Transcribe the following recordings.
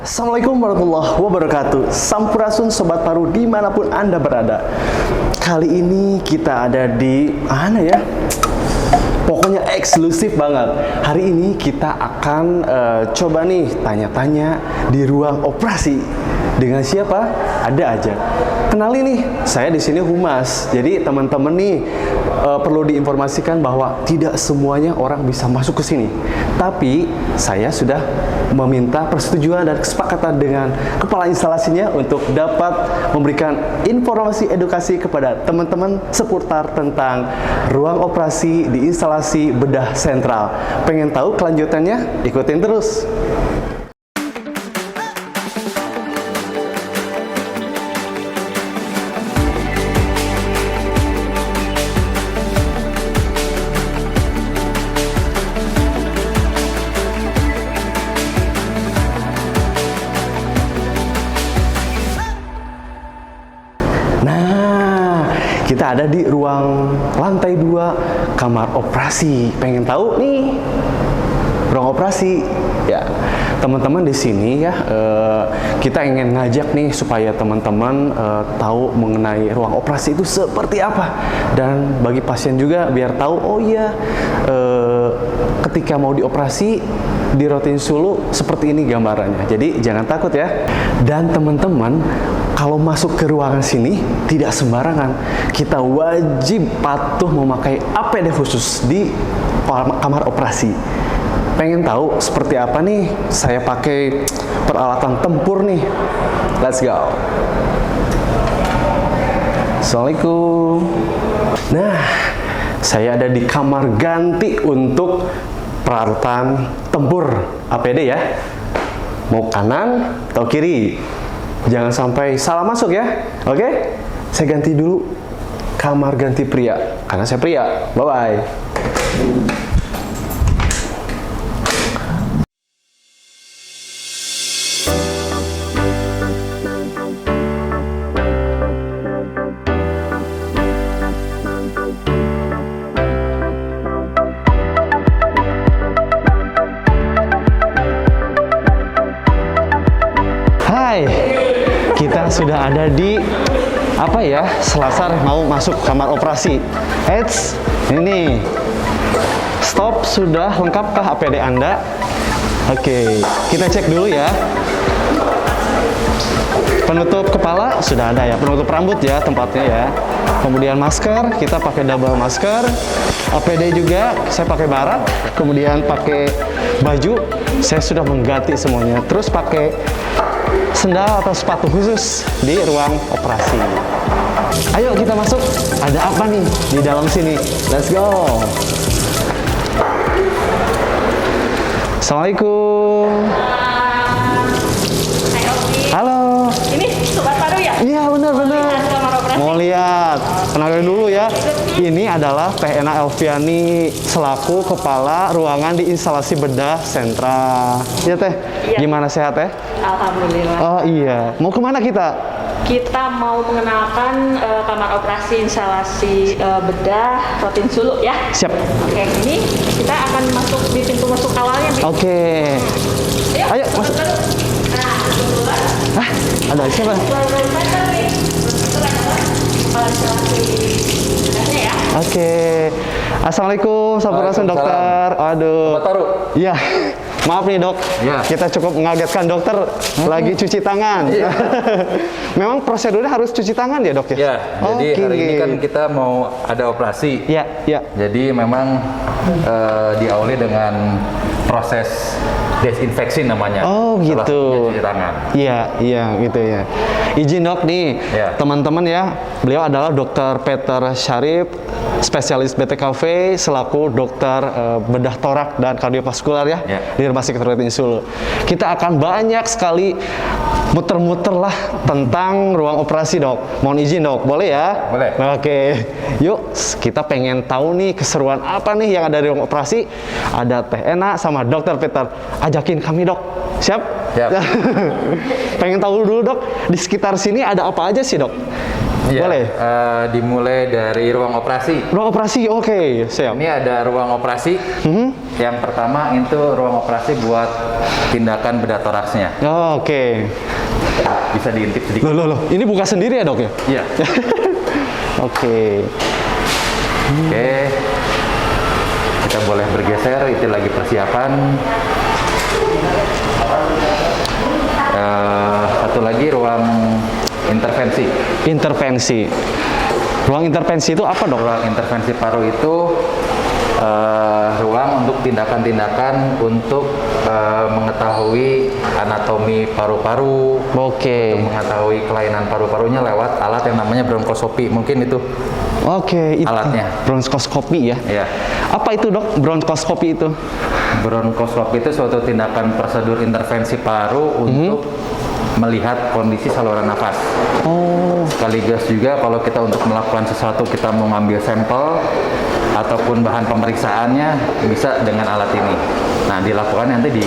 Assalamualaikum warahmatullahi wabarakatuh. Sampurasun Sobat Paru dimanapun Anda berada. Kali ini kita ada di mana ya? Pokoknya eksklusif banget. Hari ini kita akan coba nih tanya-tanya di ruang operasi. Dengan siapa? Ada aja. Kenalin nih, saya di sini humas. Jadi teman-teman nih perlu diinformasikan bahwa tidak semuanya orang bisa masuk ke sini. Tapi saya sudah meminta persetujuan dan kesepakatan dengan kepala instalasinya untuk dapat memberikan informasi edukasi kepada teman-teman seputar tentang ruang operasi di instalasi bedah sentral. Pengen tahu kelanjutannya? Ikutin terus. Nah, kita ada di ruang lantai 2 kamar operasi. Pengen tahu nih ruang operasi? Ya, teman-teman di sini ya kita ingin ngajak nih supaya teman-teman tahu mengenai ruang operasi itu seperti apa, dan bagi pasien juga biar tahu oh iya ketika mau dioperasi di Rotin Sulu seperti ini gambarannya. Jadi jangan takut ya. Dan teman-teman kalau masuk ke ruangan sini tidak sembarangan. Kita wajib patuh memakai APD khusus di kamar operasi. Pengen tahu seperti apa nih? Saya pakai peralatan tempur nih. Let's go. Assalamualaikum. Nah, saya ada di kamar ganti untuk peralatan tempur APD ya. Mau kanan atau kiri? Jangan sampai salah masuk ya. Oke? Saya ganti dulu kamar ganti pria karena saya pria. Bye bye. Hai, kita sudah ada di apa ya? Selasar mau masuk kamar operasi. Eits, ini stop, sudah lengkapkah APD Anda? Oke, kita cek dulu ya. Penutup kepala sudah ada ya, penutup rambut ya tempatnya ya. Kemudian masker, kita pakai double masker. APD juga saya pakai barat, kemudian pakai baju, saya sudah mengganti semuanya. Terus pakai sendal atau sepatu khusus di ruang operasi. Ayo kita masuk. Ada apa nih di dalam sini? Let's go. Assalamualaikum. Halo. Ini Sobat Paru ya? Iya benar-benar. Mau lihat. Kenalin dulu ya. Ini adalah Teh Ena Elviani selaku kepala ruangan di instalasi bedah sentra. Ya Teh. Iya. Gimana sehat Teh? Alhamdulillah. Oh iya. Mau kemana kita? Kita mau mengenalkan kamar operasi instalasi bedah Rotin Sulu ya. Siap. Oke, ini kita akan masuk di pintu masuk awalnya. Bi. Oke. Ayo masuk. Nah, kebetulan Ada siapa? Ya. Oke. Assalamualaikum, sampurasun dokter. Aduh. Sobat Paru. Iya. Maaf nih dok, Iya. kita cukup mengagetkan dokter lagi cuci tangan. Iya. Memang prosedurnya harus cuci tangan ya dok ya? Ya, jadi Oke. hari ini kan kita mau ada operasi. Ya, ya. Jadi memang diawali dengan proses desinfeksi namanya. Oh Salah gitu. satunya cuci tangan. Iya, iya gitu ya. Izin dok nih, Ya. teman-teman ya, beliau adalah Dokter Peter Syarif, spesialis BTKV, selaku dokter bedah torak dan kardiovaskular ya, Ya. di Rumah Sakit Rotin Sulu. Kita akan banyak sekali muter-muter lah tentang ruang operasi dok. Mohon izin dok, boleh ya? Boleh. Oke, yuk kita pengen tahu nih keseruan apa nih yang ada di ruang operasi. Ada Teh Ena sama Dokter Peter. Ajakin kami dok. Siap? Siap. Pengen tahu dulu dok, di sekitar sini ada apa aja sih dok? Iya, Boleh? Dimulai dari ruang operasi. Ruang operasi, oke, siap. Ini ada ruang operasi. Yang pertama itu ruang operasi buat tindakan bedah toraksnya. Oh, oke. Bisa diintip sedikit. Loh, ini buka sendiri ya dok ya? Iya. Oke. Oke. Kita boleh bergeser, itu lagi persiapan. Satu lagi ruang intervensi. Intervensi. Ruang intervensi itu apa dok? Ruang intervensi paru itu ruang untuk tindakan-tindakan untuk mengetahui anatomi paru-paru, Oke. untuk mengetahui kelainan paru-parunya lewat alat yang namanya bronkoskopi. Mungkin itu Oke, itu alatnya. bronkoskopi ya. ya. Apa itu dok? Bronkoskopi itu? Bronkoskopi itu suatu tindakan prosedur intervensi paru untuk melihat kondisi saluran nafas. Oh, Sekaligus juga kalau kita untuk melakukan sesuatu, kita mau ngambil sampel ataupun bahan pemeriksaannya bisa dengan alat ini. Nah, dilakukan nanti di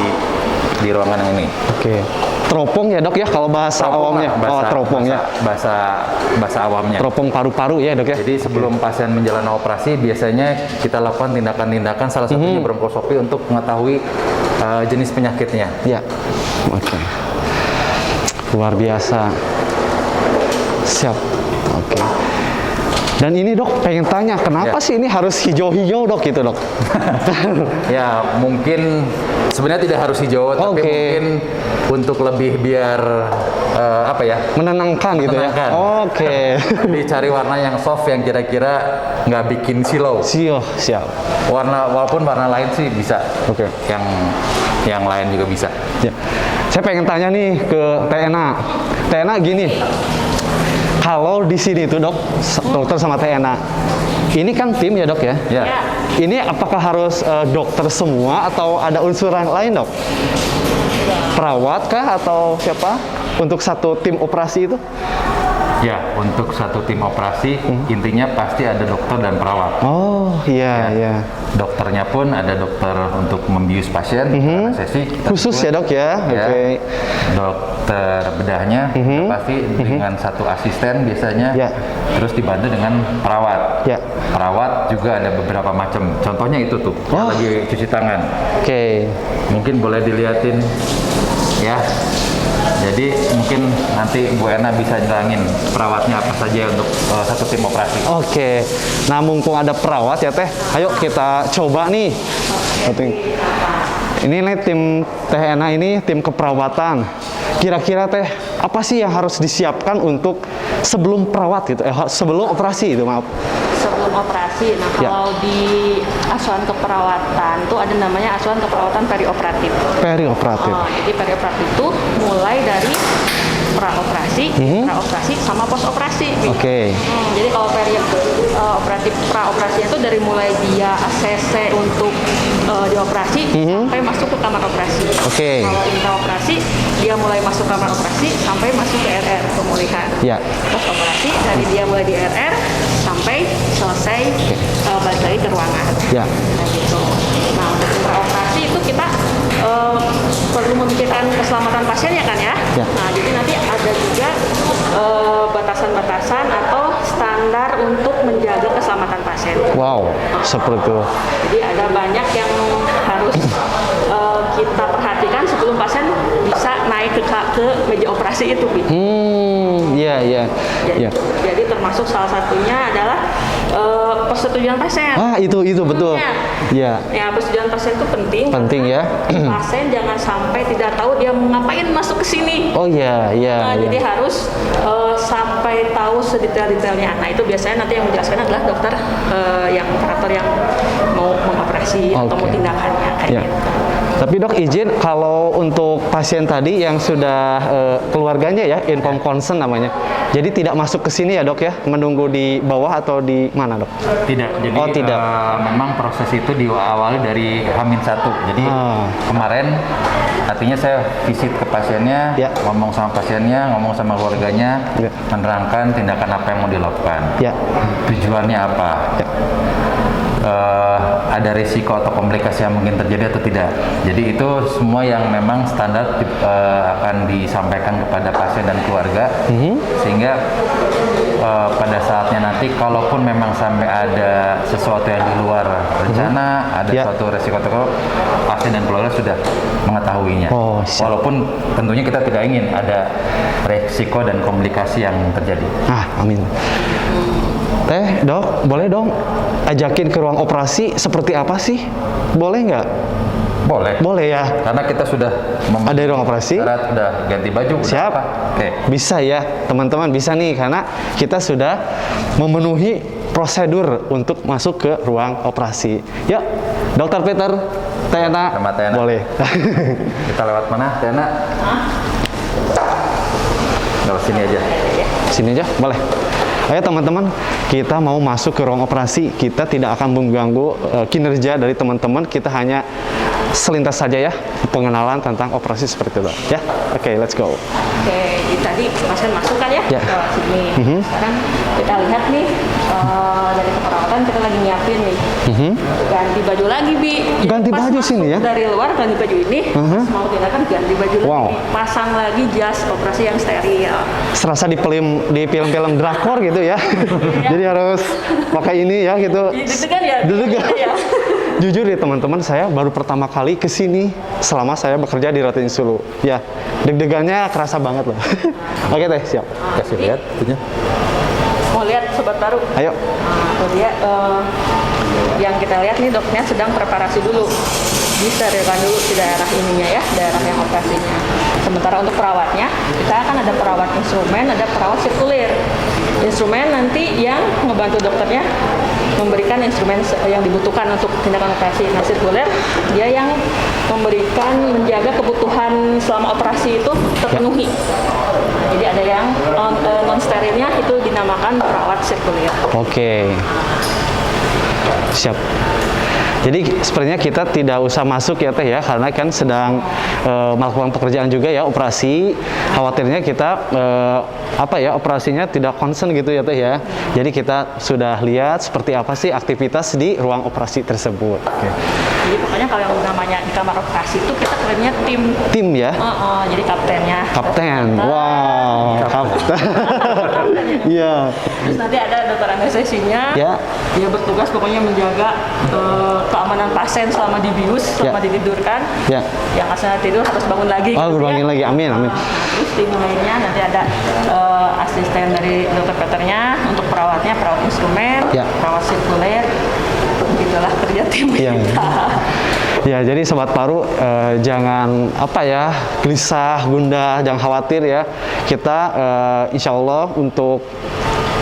ruangan yang ini. oke. Teropong ya dok ya kalau bahasa Teropong awamnya. lah, Oh, teropong ya. Bahasa awamnya. Teropong paru-paru ya dok ya. Jadi sebelum pasien menjalani operasi, biasanya kita lakukan tindakan-tindakan, salah satunya bronkoskopi untuk mengetahui jenis penyakitnya. Ya. Oke. Luar biasa. Siap. Oke. Dan ini dok, pengen tanya, kenapa Ya. sih ini harus hijau-hijau dok gitu dok? Ya, mungkin sebenarnya tidak harus hijau, tapi Oke. mungkin untuk lebih biar apa ya? Menenangkan gitu ya? Menenangkan. Oke. Dicari warna yang soft yang kira-kira nggak bikin silau. Siap. Walaupun warna lain sih bisa. Oke. Yang lain juga bisa. Ya. Saya pengen tanya nih ke TNA. TNA gini, kalau di sini tuh dok, dokter sama TNA, ini kan tim ya dok ya? Ya. Ya. Ini apakah harus dokter semua atau ada unsur yang lain dok? Perawat kah atau siapa? Untuk satu tim operasi itu? Ya, untuk satu tim operasi intinya pasti ada dokter dan perawat. Oh iya. Dokternya pun ada dokter untuk membius pasien, anestesi. kita Khusus sebut. ya dok ya? Ya. Oke. Dokter bedahnya pasti dengan satu asisten biasanya, Ya. terus dibantu dengan perawat. Ya. Perawat juga ada beberapa macam. Contohnya itu tuh, yang Oh. lagi cuci tangan. Oke. Mungkin boleh diliatin, ya. Jadi mungkin nanti Bu Ena bisa nyerangin perawatnya apa saja untuk satu tim operasi. Oke. Nah mumpung ada perawat ya teh, ayo kita coba nih. Ini nih tim TNA ini tim keperawatan. Kira-kira teh apa sih yang harus disiapkan untuk sebelum perawat gitu? Sebelum operasi itu maaf. Sebelum operasi, nah Ya. kalau di asuhan keperawatan tuh ada namanya asuhan keperawatan perioperatif. Perioperatif. Jadi perioperatif itu mulai dari praoperasi, praoperasi sama postoperasi. Oke. Jadi kalau operatif praoperasi itu dari mulai dia ACC untuk dioperasi sampai masuk ke kamar operasi. Oke. Kalau intraoperasi dia mulai masuk kamar operasi sampai masuk ke RR pemulihan. Ya. Post operasi dari dia mulai di RR sampai selesai balik lagi ke ruangan. Ya. Nah, gitu. Nah, untuk intraoperasi itu kita perlu memikirkan keselamatan pasien ya kan ya. Ya. Nah, jadi nanti ada juga batasan-batasan atau standar untuk menjaga keselamatan pasien. Wow. Seperti itu. Jadi ada banyak yang harus kita perhatikan sebelum pasien bisa naik ke meja operasi itu, Bi. Iya. Jadi termasuk salah satunya adalah persetujuan pasien. Ah itu betul. Iya. Ya, persetujuan pasien itu penting. Penting ya. Pasien jangan sampai tidak tahu dia mau ngapain masuk ke sini. Oh iya. Jadi harus sampai tahu sedetail-detailnya. Nah, itu biasanya nanti yang menjelaskan adalah dokter yang operator yang mau mengoperasi atau mau Oke. tindakannya kayak Ya. gitu. Tapi dok izin kalau untuk pasien tadi yang sudah keluarganya ya inform consent namanya. Jadi tidak masuk ke sini ya dok ya, menunggu di bawah atau di mana dok? Tidak, jadi Oh, tidak. memang proses itu diawali dari H-1. Jadi kemarin artinya saya visit ke pasiennya, Ya. ngomong sama pasiennya, ngomong sama keluarganya, Ya. menerangkan tindakan apa yang mau dilakukan. Ya. Tujuannya apa? Ya. Ada risiko atau komplikasi yang mungkin terjadi atau tidak. Jadi itu semua yang memang standar akan disampaikan kepada pasien dan keluarga, sehingga pada saatnya nanti, kalaupun memang sampai ada sesuatu yang di luar rencana, ada Ya. suatu resiko tertentu, pasien dan keluarga sudah mengetahuinya. Oh, siap. Walaupun tentunya kita tidak ingin ada resiko dan komplikasi yang terjadi. Amin. Teh, dok, boleh dong ajakin ke ruang operasi seperti apa sih? Boleh nggak? Boleh. Boleh ya. Karena kita sudah Ada di ruang operasi? udah ganti baju. udah Siap. apa. Oke. Bisa ya, teman-teman bisa nih karena kita sudah memenuhi prosedur untuk masuk ke ruang operasi. Yuk, Dokter Peter, Tena, Sama Tena. boleh. Kita lewat mana, Tiana? Lewat sini aja. Sini aja, boleh. Ayo teman-teman, kita mau masuk ke ruang operasi. Kita tidak akan mengganggu kinerja dari teman-teman. Kita hanya selintas saja ya pengenalan tentang operasi seperti itu. Ya, oke, let's go. Oke, jadi tadi pasien masuk kan ya, Ya. ke sini. Sekarang kita lihat nih dari keperawatan kita lagi nyiapin nih. Ganti baju lagi, Bi. Jadi Ganti pas baju masuk sini ya? Dari luar ganti baju ini, terus mau tindakan ganti baju Wow. lagi. Pasang lagi jas operasi yang steril. Serasa di film-film drakor gitu ya. Jadi harus pakai ini ya gitu. Deg-degan ya? Deg-degan. Ya. Jujur ya teman-teman, saya baru pertama kali ke sini selama saya bekerja di Rotin Sulu. Ya, deg-degannya kerasa banget loh. Oke teh, siap. Kasih lihat itunya. Mau lihat sobat baru? Ayo. Nah, itu dia yang kita lihat nih dokternya sedang preparasi dulu. Disterilkan dulu di daerah ininya ya, daerah yang operasinya. Sementara untuk perawatnya, kita akan ada perawat instrumen, ada perawat sirkulir. Instrumen nanti yang ngebantu dokternya memberikan instrumen yang dibutuhkan untuk tindakan operasi. Nah, sirkuler dia yang menjaga kebutuhan selama operasi itu terpenuhi. Jadi ada yang non sterilnya itu dinamakan perawat sirkuler. Oke. Siap. Jadi sepertinya kita tidak usah masuk ya teh ya, karena kan sedang melakukan pekerjaan juga ya operasi. Khawatirnya kita operasinya tidak concern gitu ya teh ya. Jadi kita sudah lihat seperti apa sih aktivitas di ruang operasi tersebut. Oke. Jadi pokoknya kalau yang namanya di kamar operasi itu kita kerennya Tim ya. jadi kaptennya. Kapten. Wow. Kapten. Iya. Terus nanti ada dokter anestesinya. Ya. Dia bertugas pokoknya menjaga keamanan pasien selama dibius, selama ditidurkan. Ya. Yang asal tidur harus bangun lagi. Oh, gitu berbangun ya. lagi. Amin, amin. Terus tim lainnya nanti ada asisten dari dokter Peternya, untuk perawatnya perawat instrumen, Ya. perawat sirkuler. Begitulah kerja tim Iya. kita. Ya, jadi sobat paru jangan gelisah, gundah, jangan khawatir ya. Kita insya Allah untuk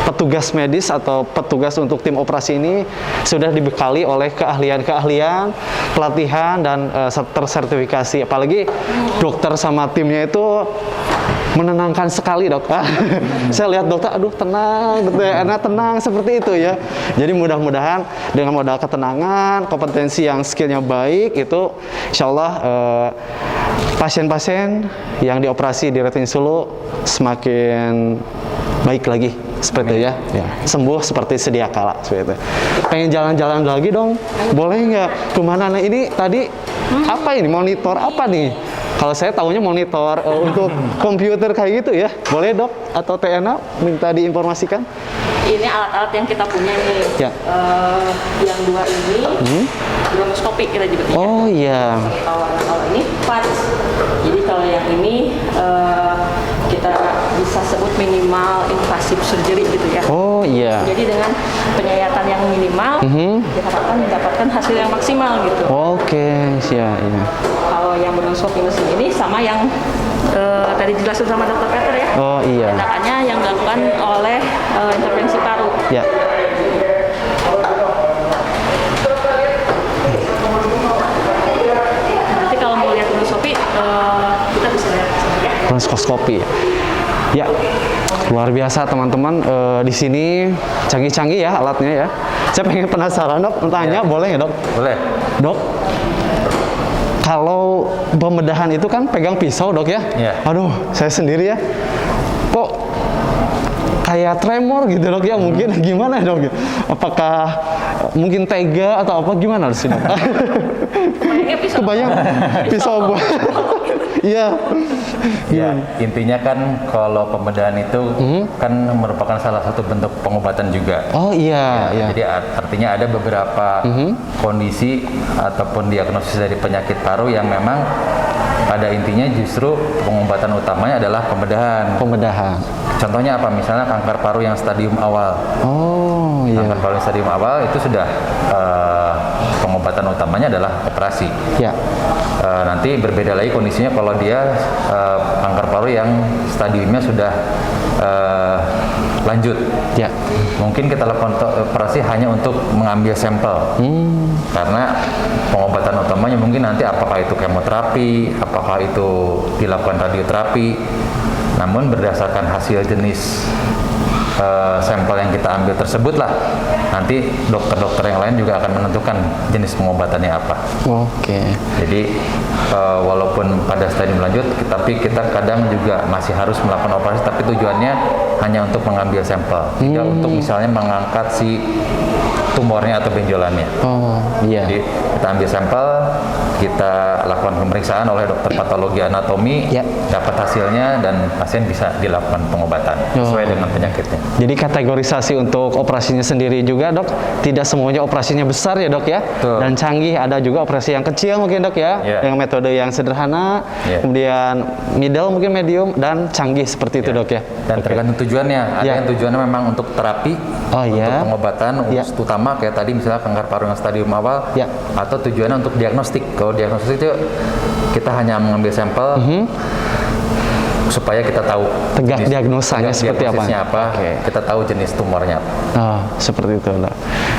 petugas medis atau petugas untuk tim operasi ini sudah dibekali oleh keahlian-keahlian, pelatihan dan tersertifikasi. Apalagi dokter sama timnya itu menenangkan sekali, dok. Saya lihat dokter, aduh tenang, tenang seperti itu ya. Jadi mudah-mudahan dengan modal ketenangan, kompetensi yang skillnya baik itu, insya Allah pasien-pasien yang dioperasi di Rotin Sulu semakin baik lagi seperti itu ya. Sembuh seperti sedia kala seperti itu. Pengen jalan-jalan lagi dong, boleh nggak? Kemana? Nah ini tadi apa ini? Monitor apa nih? Kalau saya tahunya monitor untuk komputer kayak gitu ya. Boleh dok atau TNA minta diinformasikan? Ini alat-alat yang kita punya nih. Ya. Yang dua ini bronkoskopi kita nyebutnya. Oh iya. Kalau ini PATS. Jadi kalau yang ini kita bisa sebut minimal invasive surgery gitu ya. Oh iya. Jadi dengan penyayatan yang minimal diharapkan mendapatkan hasil yang maksimal gitu. Oke, siap. Iya. Kalau yang bronkoskopi mesin ini sama yang tadi dijelasin sama Dokter Peter ya. Oh iya. Tindakannya yang dilakukan oleh intervensi paru. Ya. Nanti kalau mau lihat bronkoskopi kita bisa lihat ya. Bronkoskopi. Ya, luar biasa teman-teman. Di sini canggih-canggih ya alatnya ya. Saya pengen penasaran dok, tanya boleh ya dok? Boleh. Dok, kalau pembedahan itu kan pegang pisau dok ya? Iya. Aduh, saya sendiri ya. Kok kayak tremor gitu dok ya? Mungkin gimana dok? Apakah mungkin tega atau apa gimana sih dok? Kebayangnya pisau. Kebayang pisau buat. Iya. Ya, intinya kan kalau pembedahan itu kan merupakan salah satu bentuk pengobatan juga. Oh iya, iya. Jadi artinya ada beberapa kondisi ataupun diagnosis dari penyakit paru yang memang pada intinya justru pengobatan utamanya adalah pembedahan. Pembedahan. Contohnya apa? Misalnya kanker paru yang stadium awal. Oh iya. Kanker paru yang stadium awal itu sudah pengobatan utamanya adalah operasi. Ya. Nanti berbeda lagi kondisinya kalau dia kanker paru yang stadiumnya sudah lanjut. Ya. Mungkin kita lakukan operasi hanya untuk mengambil sampel. Karena pengobatan utamanya mungkin nanti apakah itu kemoterapi, apakah itu dilakukan radioterapi. Namun berdasarkan hasil jenis sampel yang kita ambil tersebut lah, nanti dokter-dokter yang lain juga akan menentukan jenis pengobatannya apa. Oke. Jadi walaupun pada stadium lanjut, tapi kita kadang juga masih harus melakukan operasi, tapi tujuannya hanya untuk mengambil sampel, tidak untuk misalnya mengangkat si tumornya atau benjolannya. Oh iya. Jadi kita ambil sampel, kita lakukan pemeriksaan oleh dokter patologi anatomi, Ya. dapat hasilnya dan pasien bisa dilakukan pengobatan sesuai dengan penyakitnya. Jadi kategorisasi untuk operasinya sendiri juga, Dok, tidak semuanya operasinya besar ya, Dok ya. Betul. Dan canggih, ada juga operasi yang kecil mungkin, Dok ya. Ya. Yang metode yang sederhana, Ya. kemudian middle mungkin medium dan canggih seperti itu, Ya. Dok ya. Dan Oke. tergantung tujuannya. Ada Ya. yang tujuannya memang untuk terapi, Oh, untuk ya. pengobatan Ya. utama kayak tadi misalnya kanker paru yang stadium awal, Ya. atau tujuannya untuk diagnostik. Kalau diagnostik itu kita hanya mengambil sampel supaya kita tahu Tegak diagnosanya seperti apa? diagnosisnya apa, Oke. kita tahu jenis tumornya. Oh, seperti itu, Dok.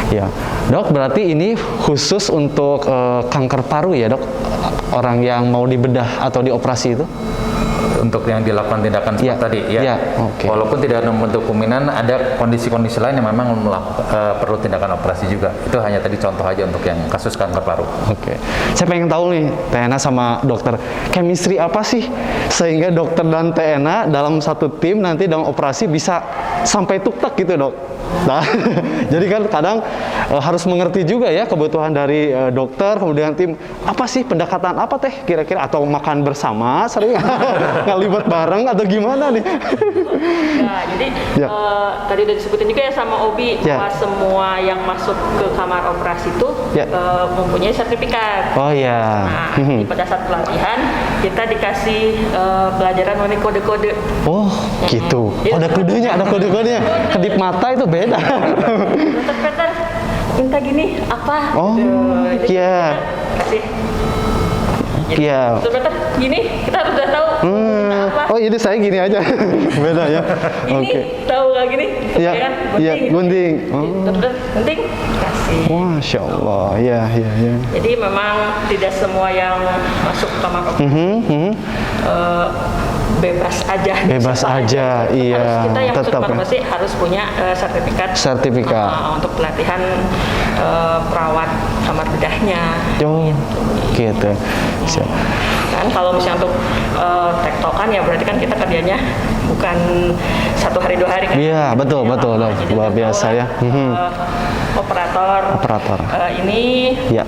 Ya, Dok, berarti ini khusus untuk kanker paru ya, Dok? Orang yang mau dibedah atau dioperasi itu? Untuk yang dilakukan tindakan seperti Ya. tadi, ya. Ya, oke. Walaupun tidak membentuk kuminan, ada kondisi-kondisi lain yang memang perlu tindakan operasi juga. Itu hanya tadi contoh aja untuk yang kasus kanker paru. Oke, saya pengen tahu nih, Tena sama dokter, chemistry apa sih sehingga dokter dan Tena dalam satu tim nanti dalam operasi bisa sampai tuk-tak gitu, Dok? Nah, jadi kan kadang harus mengerti juga ya kebutuhan dari dokter, kemudian tim, apa sih pendekatan apa teh kira-kira, atau makan bersama sering ngelibat bareng atau gimana nih? Ya, jadi Ya. tadi udah disebutin juga ya sama Obi Ya. bahwa semua yang masuk ke kamar operasi itu Ya. mempunyai sertifikat. Oh ya. Nah, pada saat pelatihan kita dikasih pelajaran mengenai kode-kode. Oh, gitu. Iya. Oh, ada kodenya, ada kode-kodenya. Kedip mata itu beda. Dokter Peter minta gini apa? Oh, Jadi iya. kita kasih. Jadi, Iya. Dokter Peter gini kita harus udah tahu minta apa. Oh, ini saya gini aja. Beda ya. Ini Oke. tahu nggak gini? Iya, Ya kan? iya, gunting. Oh. Dokter gunting kasih. Masya Allah, ya, ya, ya. Jadi memang tidak semua yang masuk ke kamar operasi bebas aja. Bebas Siapa aja, iya, Harus kita yang masuk tetap kamar ya. operasi harus punya sertifikat. Sertifikat. Untuk pelatihan perawat kamar bedahnya. Oh, gitu. Siap. Kan kalau misalnya untuk tektokan ya berarti kan kita kerjanya bukan 1 hari 2 hari kan. Iya, betul, betul, dok. Jadi Luar kita biasa tahu ya. lah, operator. Operator. Ini Ya.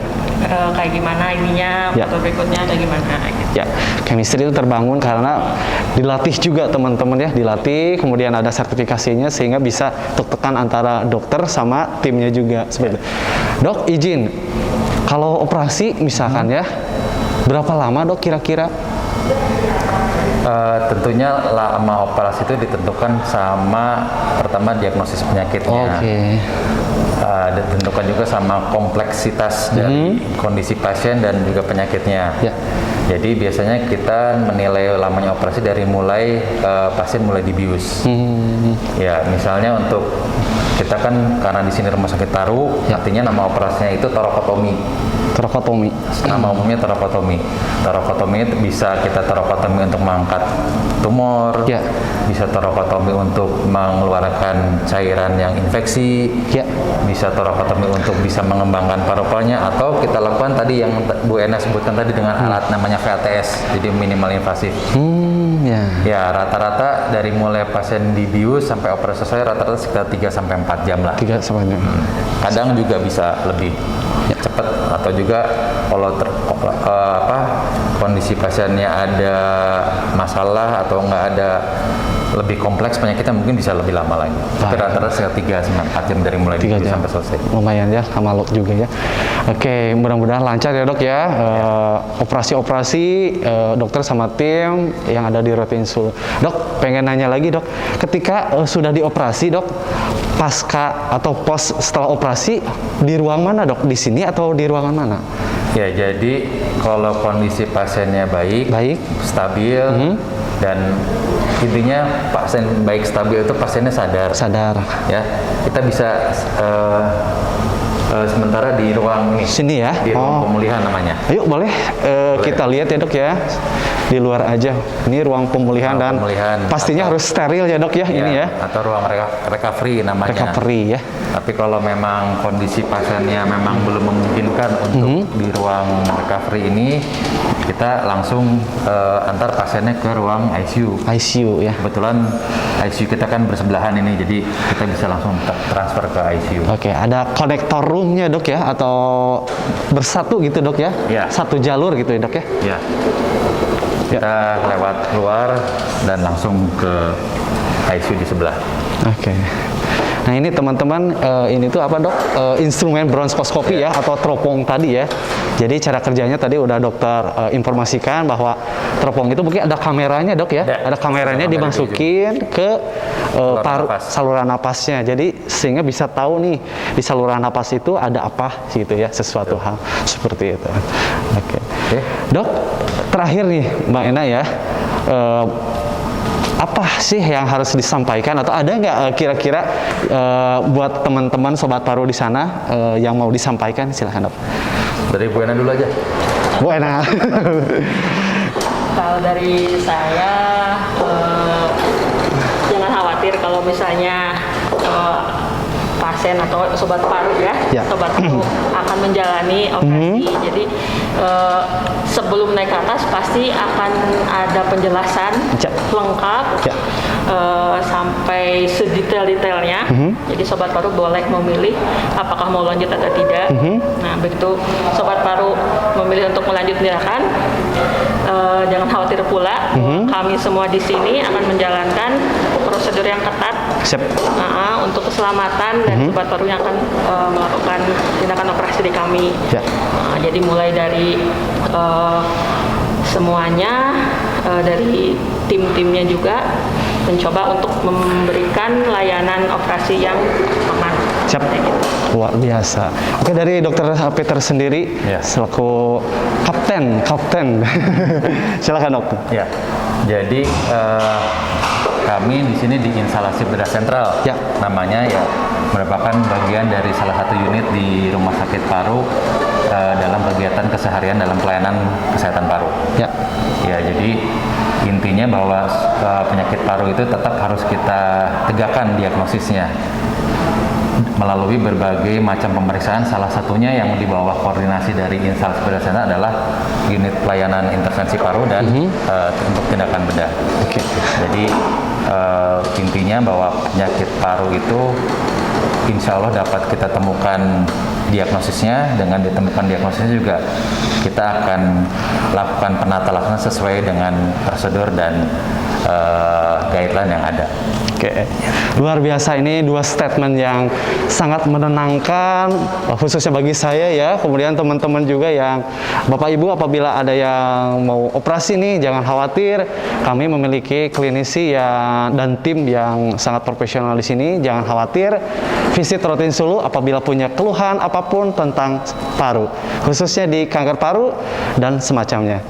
kayak gimana ininya, Ya. foto berikutnya kayak gimana gitu. Ya, chemistry itu terbangun karena dilatih juga teman-teman ya, dilatih, kemudian ada sertifikasinya sehingga bisa tuk-tukan antara dokter sama timnya juga seperti itu. Dok, izin, kalau operasi misalkan ya, berapa lama dok kira-kira? Tentunya lama operasi itu ditentukan sama pertama diagnosis penyakitnya. Oke. Ditentukan juga sama kompleksitas dari kondisi pasien dan juga penyakitnya. Ya. Jadi biasanya kita menilai lamanya operasi dari mulai pasien mulai dibius. Ya, misalnya untuk kita kan karena di sini rumah sakit paru, Ya. artinya nama operasinya itu torakotomi. Torakotomi. Nama umumnya torakotomi. Torakotomi itu bisa kita torakotomi untuk mengangkat tumor, Ya. bisa torakotomi untuk mengeluarkan cairan yang infeksi, Ya. bisa torakotomi untuk bisa mengembangkan paru-parunya, atau kita lakukan tadi yang Bu Ena sebutkan tadi dengan alat namanya VLTS, jadi minimal invasif. Ya. Ya, rata-rata dari mulai pasien dibius sampai operasi selesai rata-rata sekitar 3 sampai 4 jam lah. 3 sampai 6. Kadang juga bisa lebih cepat, atau juga kalau kondisi pasiennya ada masalah atau nggak ada lebih kompleks penyakitnya, mungkin bisa lebih lama lagi. Tapi rata-rata sekitar 3-4 jam dari mulai 3 dibeli jam. sampai selesai. Lumayan ya, lama juga ya. Oke, mudah-mudahan lancar ya dok ya. Operasi-operasi dokter sama tim yang ada di Rotin Sulu. Dok, pengen nanya lagi dok, ketika sudah dioperasi dok, pasca atau pos setelah operasi di ruang mana dok? Di sini atau di ruangan mana? Ya, jadi kalau kondisi pasiennya baik, stabil, dan intinya pasien baik stabil itu pasiennya sadar. Ya, kita bisa sementara di ruang ini. Sini ya? Di ruang pemulihan namanya. Ayo boleh, kita lihat ya dok ya. Di luar aja. Ini ruang pemulihan dan pastinya harus steril ya dok ya, ini ya. Atau ruang recovery namanya. Recovery ya. Tapi kalau memang kondisi pasiennya memang belum memungkinkan untuk di ruang recovery ini, kita langsung antar pasiennya ke ruang ICU. ICU ya. Kebetulan ICU kita kan bersebelahan ini, jadi kita bisa langsung transfer ke ICU. Oke, ada konektor roomnya dok ya, atau bersatu gitu dok ya? Ya. Satu jalur gitu ya dok ya? Ya. Kita lewat keluar dan langsung ke ICU di sebelah. Oke. Nah ini teman-teman, ini tuh apa dok? Instrumen bronskoskopi ya, atau teropong tadi ya. Jadi cara kerjanya tadi udah dokter informasikan bahwa teropong itu mungkin ada kameranya dok ya. Ada kameranya dimasukin ke saluran napasnya. Jadi sehingga bisa tahu nih di saluran napas itu ada apa gitu ya, sesuatu hal seperti itu. Oke. Dok, terakhir nih Mbak Ena ya. Apa sih yang harus disampaikan atau ada nggak kira-kira buat teman-teman sobat paru di sana yang mau disampaikan? Silahkan dok. Dari Bu Ena dulu aja. Bu Ena. Kalau dari saya, jangan khawatir kalau misalnya pasien atau sobat paru ya, sobat paru akan menjalani operasi. Jadi sebelum naik ke atas pasti akan ada penjelasan lengkap sampai sedetail-detailnya. Jadi sobat paru boleh memilih apakah mau lanjut atau tidak. Nah begitu sobat paru memilih untuk melanjutkan, jangan khawatir pula. Kami semua di sini akan menjalankan prosedur yang ketat untuk keselamatan dan sobat paru yang akan melakukan tindakan operasi di kami. Jadi mulai dari semuanya, dari tim-timnya juga mencoba untuk memberikan layanan operasi yang aman. Siap. Luar biasa. Oke, dari dokter Peter sendiri selaku kapten. Silakan dok. Ya. Jadi kami di sini di instalasi bedah sentral. Namanya ya merupakan bagian dari salah satu unit di Rumah Sakit Paru dalam kegiatan keseharian dalam pelayanan kesehatan paru. Ya, jadi intinya bahwa penyakit paru itu tetap harus kita tegakkan diagnosisnya melalui berbagai macam pemeriksaan. Salah satunya yang di bawah koordinasi dari instalasi bedah sentral adalah unit pelayanan intervensi paru dan untuk tindakan bedah. Jadi intinya bahwa penyakit paru itu insya Allah dapat kita temukan diagnosisnya. Dengan ditemukan diagnosisnya juga kita akan lakukan penata laksana sesuai dengan prosedur dan guideline yang ada. Luar biasa, ini dua statement yang sangat menenangkan khususnya bagi saya ya. Kemudian teman-teman juga yang Bapak Ibu apabila ada yang mau operasi nih, jangan khawatir. Kami memiliki klinisi dan tim yang sangat profesional di sini. Jangan khawatir. Visit Rotin Sulu apabila punya keluhan apapun tentang paru, khususnya di kanker paru dan semacamnya.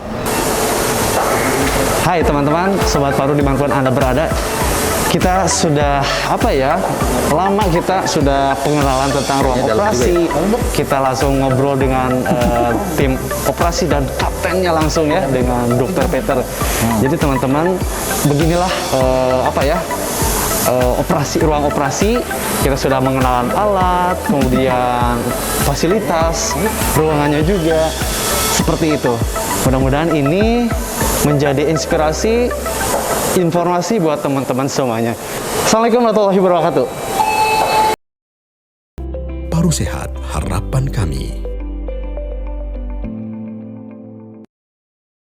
Hai teman-teman, sobat paru dimanapun Anda berada. Kita sudah lama kita sudah pengenalan tentang ruang operasi. Kita langsung ngobrol dengan tim operasi dan kaptennya langsung ya dengan Dokter Peter. Jadi teman-teman, beginilah ruang operasi. Kita sudah mengenalan alat, kemudian fasilitas, ruangannya juga seperti itu. Mudah-mudahan ini menjadi inspirasi, informasi buat teman-teman semuanya. Assalamualaikum warahmatullahi wabarakatuh. Paru Sehat, harapan kami.